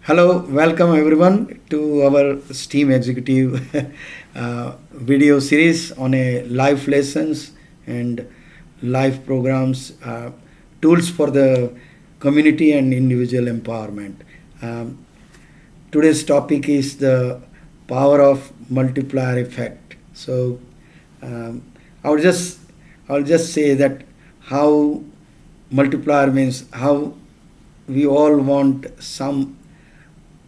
Hello, welcome everyone to our STEAM Executive video series on a life lessons and life programs, tools for the community and individual empowerment. Um, Today's topic is the power of multiplier effect. So, um, I'll just say that how multiplier means how we all want some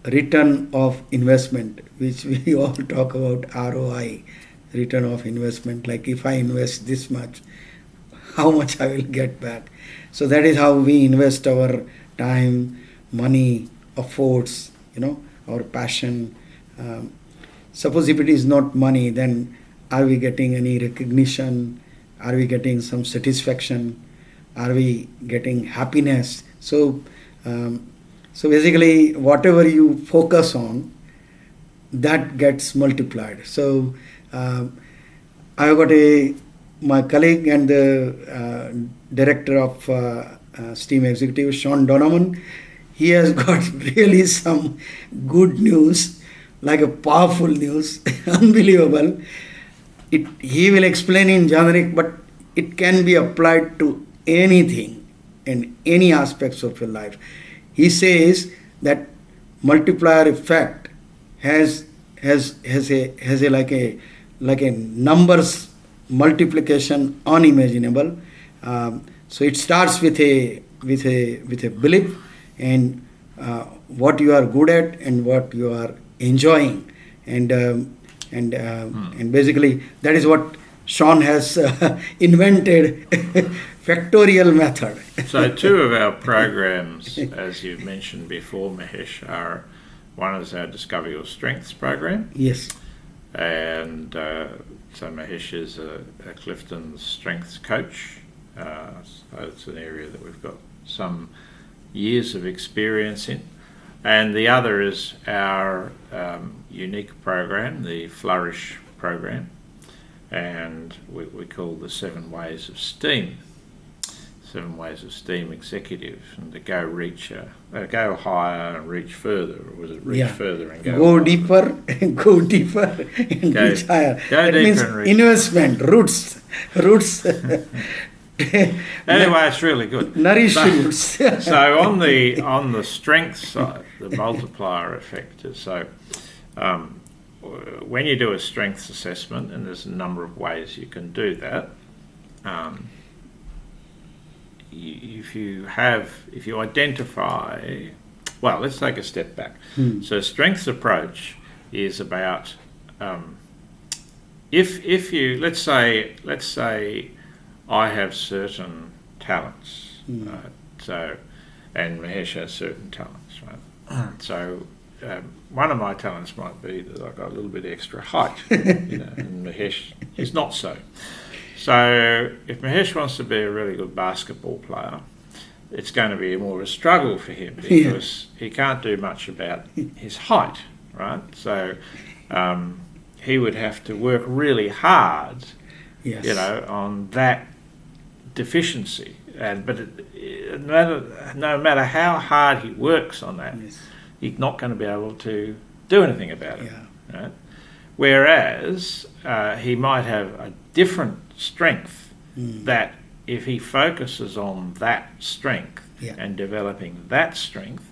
return of investment, which we all talk about ROI, return of investment. Like if I invest this much, how much I will get back. So that is how we invest our time, money, efforts, our passion. Suppose if it is not money, then are we getting any recognition? Are we getting some satisfaction? Are we getting happiness? So basically, whatever you focus on, that gets multiplied. So I've got my colleague and the director of STEAM Executive, Sean Donovan. He has got really some good news, like a powerful news, unbelievable. He will explain in generic, but it can be applied to anything in any aspects of your life. He says that multiplier effect has a like a numbers multiplication unimaginable. So it starts with a belief and what you are good at and what you are enjoying, and basically that is what Sean has invented. Factorial method. So two of our programs, as you mentioned before, Mahesh, one is our Discover Your Strengths program. Yes. And so Mahesh is a Clifton strengths coach. So it's an area that we've got some years of experience in. And the other is our unique program, the Flourish program. And we call the 7 Ways of STEAM. 7 Ways of STEAM Executive, and to go higher and reach further, or was it reach further and go deeper, go deeper and reach higher? That means investment, roots. Anyway, it's really good. Nourish roots. So on the strength side, the multiplier effect is when you do a strengths assessment, and there's a number of ways you can do that. If you identify, well, let's take a step back. So strengths approach is about if you let's say I have certain talents, right? So, and Mahesh has certain talents, right? So one of my talents might be that I've got a little bit extra height, and Mahesh is not so. So if Mahesh wants to be a really good basketball player, it's going to be more of a struggle for him because he can't do much about his height, right? So he would have to work really hard, on that deficiency. But no matter how hard he works on that, he's not going to be able to do anything about it, right? Whereas he might have a different strength that if he focuses on that strength and developing that strength,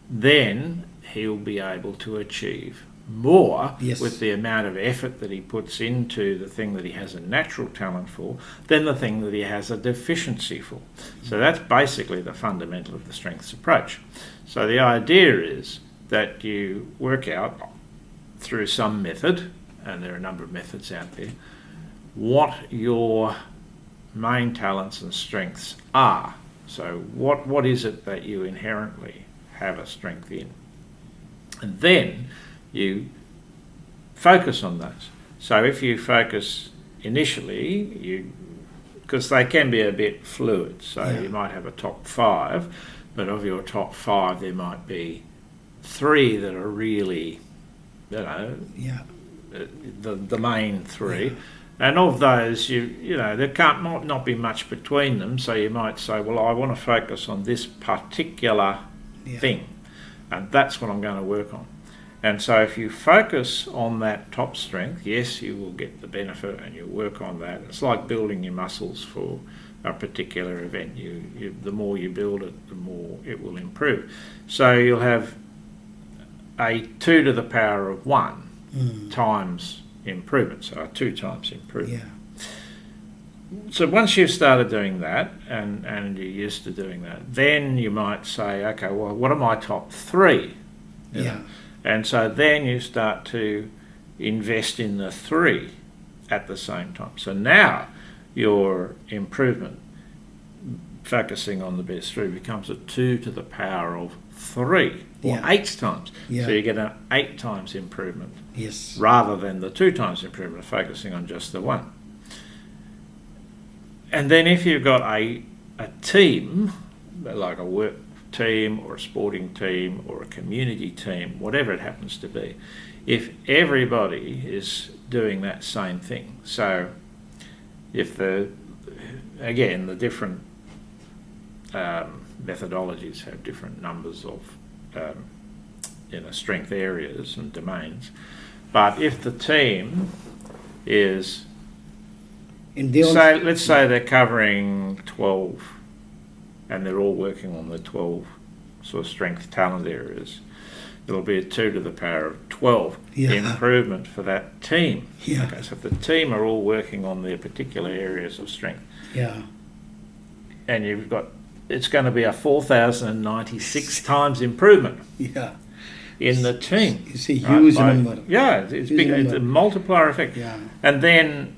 then he'll be able to achieve more with the amount of effort that he puts into the thing that he has a natural talent for than the thing that he has a deficiency for. So that's basically the fundamental of the strengths approach. So the idea is that you work out through some method, and there are a number of methods out there, what your main talents and strengths are. So what is it that you inherently have a strength in? And then you focus on those. So if you focus initially, because they can be a bit fluid, so you might have a top 5, but of your top 5 there might be 3 that are really, the main 3. And of those, there can't not be much between them. So you might say, well, I want to focus on this particular thing. and that's what I'm going to work on. And so if you focus on that top strength, yes, you will get the benefit and you work on that. It's like building your muscles for a particular event. The more you build it, the more it will improve. So you'll have a 2 to the power of 1 times improvement, so a 2 times improvement. Yeah. So once you've started doing that and you're used to doing that, then you might say, okay, well, what are my top 3? You know? And so then you start to invest in the 3 at the same time. So now your improvement, focusing on the best 3, becomes a 2 to the power of 3, or 8 times. So you get an 8 times improvement, rather than the 2 times improvement, focusing on just the 1. And then if you've got a team, like a work team or a sporting team or a community team, whatever it happens to be, if everybody is doing that same thing, so if the different methodologies have different numbers of strength areas and domains, but if the team is, let's say they're covering 12 and they're all working on the 12 sort of strength talent areas, it'll be a 2 to the power of 12 improvement for that team. Okay, so if the team are all working on their particular areas of strength, and you've got, it's going to be a 4,096 times improvement in the team. It's a huge number. Yeah, it's big. It's a multiplier effect. And then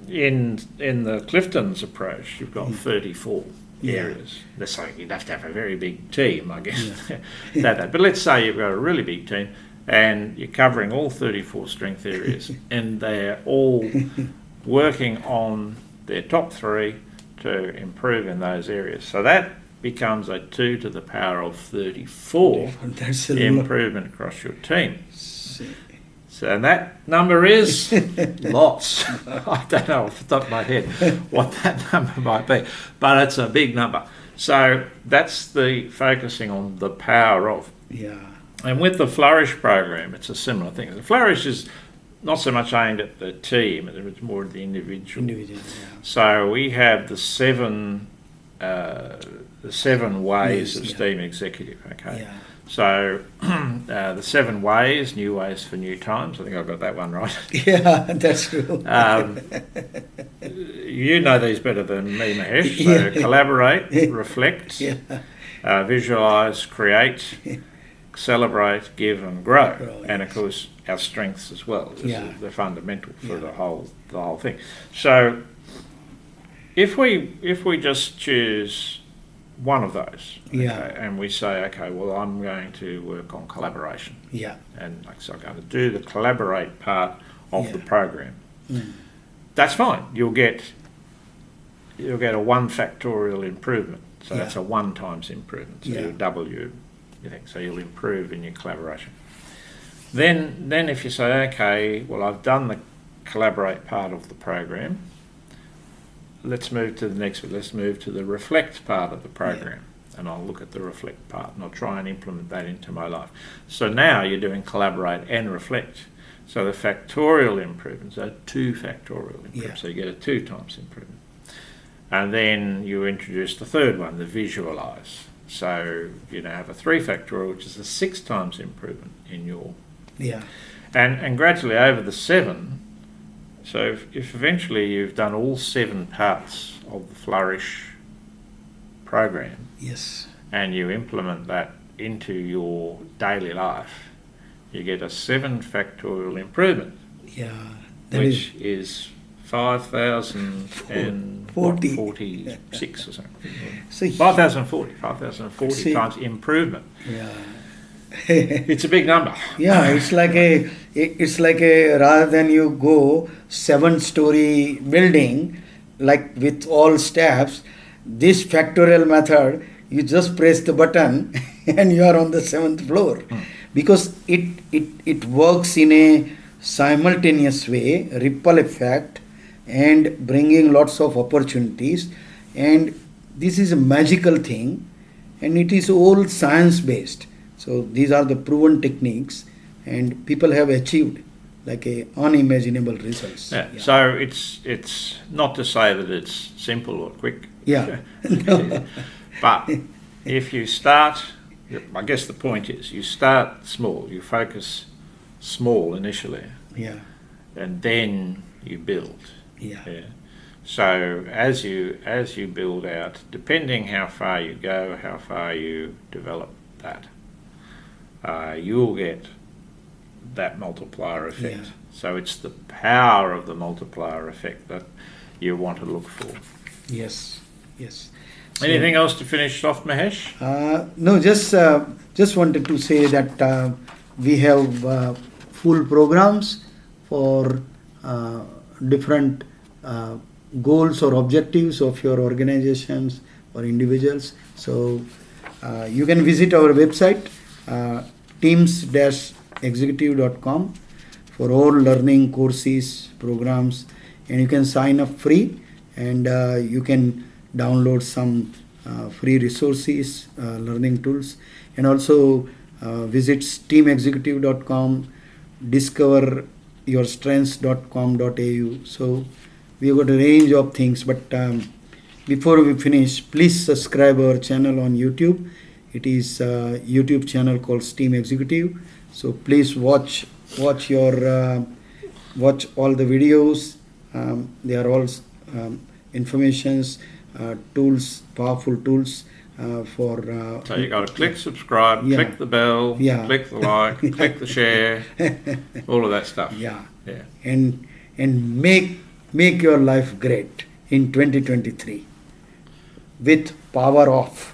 in the Clifton's approach, you've got 34 areas. Let's say you'd have to have a very big team, I guess. But let's say you've got a really big team and you're covering all 34 strength areas and they're all working on their top 3 to improve in those areas. So that becomes a 2 to the power of 34 improvement across your team. So, and that number is lots. I don't know off the top of my head what that number might be, but it's a big number. So that's the focusing on the power of. And with the Flourish program, it's a similar thing. The Flourish is not so much aimed at the team, it's more at the individual. So we have the 7 ways of STEAM executive. Okay. So the 7 ways, new ways for new times. I think I got that one right. Yeah, that's true. You know these better than me, Mahesh. So collaborate, reflect, visualise, create, celebrate, give, and grow. And of course, our strengths as well. They're fundamental for the whole thing. So if we just choose one of those, and we say, okay, well, I'm going to work on collaboration, and so I'm going to do the collaborate part of the program. That's fine. You'll get a 1 factorial improvement, so that's a 1 times improvement. So you'll double your thing. So you'll improve in your collaboration. Then if you say, okay, well, I've done the collaborate part of the program. Let's move to the next one. Let's move to the reflect part of the program. And I'll look at the reflect part and I'll try and implement that into my life. So now you're doing collaborate and reflect. So the factorial improvements are 2 factorial improvements. So you get a 2 times improvement. And then you introduce the third one, the visualise. So you now have a 3 factorial, which is a 6 times improvement in your... And gradually over the 7, so if eventually you've done all 7 parts of the Flourish program, and you implement that into your daily life, you get a 7 factorial improvement, which is 5,046 or something. So 5,040 times improvement. It's a big number. It's like a rather than you go 7-story building, like with all steps, this factorial method, you just press the button and you are on the 7th floor, because it works in a simultaneous way, ripple effect, and bringing lots of opportunities. And this is a magical thing, and it is all science based. So these are the proven techniques, and people have achieved like a unimaginable results. Yeah. So it's not to say that it's simple or quick. Yeah. But if you start, I guess the point is you start small, you focus small initially, Yeah. and then you build. Yeah. So as you build out, depending how far you go, how far you develop that, you'll get that multiplier effect. Yeah. So it's the power of the multiplier effect that you want to look for. Yes. Yes. Anything else to finish off, Mahesh? No, just wanted to say that we have full programs for different goals or objectives of your organizations or individuals. So you can visit our website, teams-executive.com, for all learning courses, programs, and you can sign up free, and you can download some free resources, learning tools, and also visit teamexecutive.com, discoveryourstrengths.com.au. So we have got a range of things, but before we finish, please subscribe our channel on YouTube. It is a YouTube channel called Steam Executive. So please watch your watch all the videos. They are all informations, tools, powerful tools for. So you got to click subscribe, Yeah. click the bell, Yeah. click the like, click the share, all of that stuff. Yeah. Yeah. And make your life great in 2023 with power of